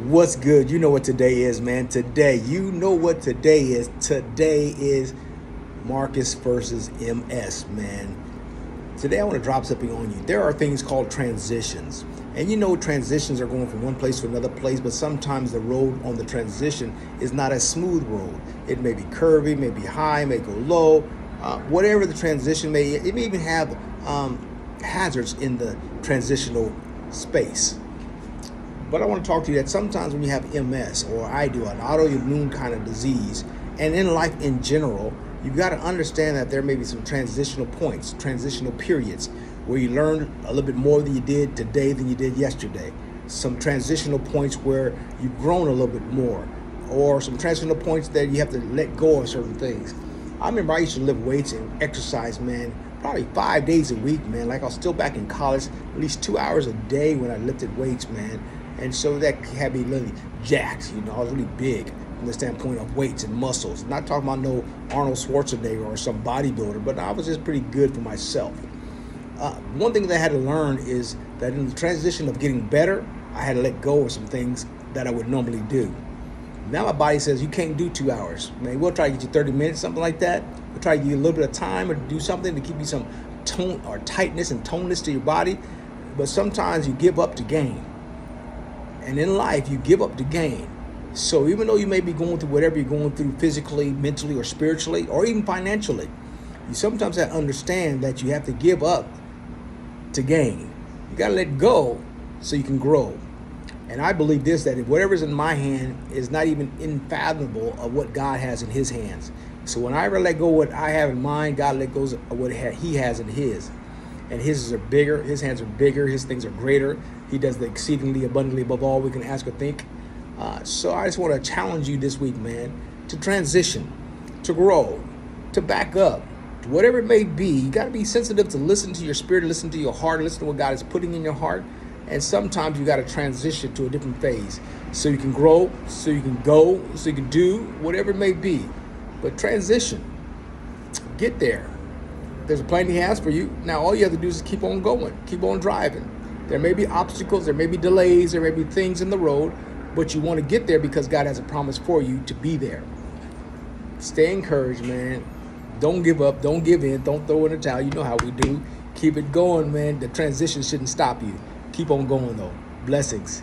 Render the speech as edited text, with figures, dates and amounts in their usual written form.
What's good? You know what today is, man. You know what today is. Today is Marcus versus MS, man. Today I want to drop something on you. There are things called transitions. And you know transitions are going from one place to another place, but sometimes the road on the transition is not a smooth road. It may be curvy, may be high, may go low. Whatever the transition it may even have hazards in the transitional space. But I want to talk to you that sometimes when you have MS, or I do, an autoimmune kind of disease, and in life in general, you've got to understand that there may be some transitional points, transitional periods, where you learn a little bit more than you did today than you did yesterday. Some transitional points where you've grown a little bit more, or some transitional points that you have to let go of certain things. I remember I used to lift weights and exercise, man, probably 5 days a week, man. Like I was still back in college, at least 2 hours a day when I lifted weights, man. And so that had me really jacked, I was really big from the standpoint of weights and muscles. Not talking about no Arnold Schwarzenegger or some bodybuilder, but I was just pretty good for myself. One thing that I had to learn is that in the transition of getting better, I had to let go of some things that I would normally do. Now my body says you can't do 2 hours. Man, we'll try to get you 30 minutes, something like that. We'll try to give you a little bit of time or do something to keep you some tone or tightness and toneness to your body. But sometimes you give up to gain. And in life, you give up to gain. So even though you may be going through whatever you're going through physically, mentally, or spiritually, or even financially, you sometimes have to understand that you have to give up to gain. You got to let go so you can grow. And I believe this, that if whatever's in my hand is not even unfathomable of what God has in his hands. So when I ever let go of what I have in mind, God let go of what he has in his. And his are bigger, his hands are bigger, his things are greater. He does the exceedingly abundantly above all we can ask or think. So I just want to challenge you this week, man, to transition, to grow, to back up, to whatever it may be. You got to be sensitive to listen to your spirit, listen to your heart, listen to what God is putting in your heart. And sometimes you got to transition to a different phase so you can grow, so you can go, so you can do whatever it may be. But transition, get there. There's a plan he has for you. Now, all you have to do is keep on going, keep on driving. There may be obstacles, there may be delays, there may be things in the road, but you want to get there because God has a promise for you to be there. Stay encouraged, man. Don't give up, don't give in, don't throw in the towel. You know how we do. Keep it going, man. The transition shouldn't stop you. Keep on going, though. Blessings.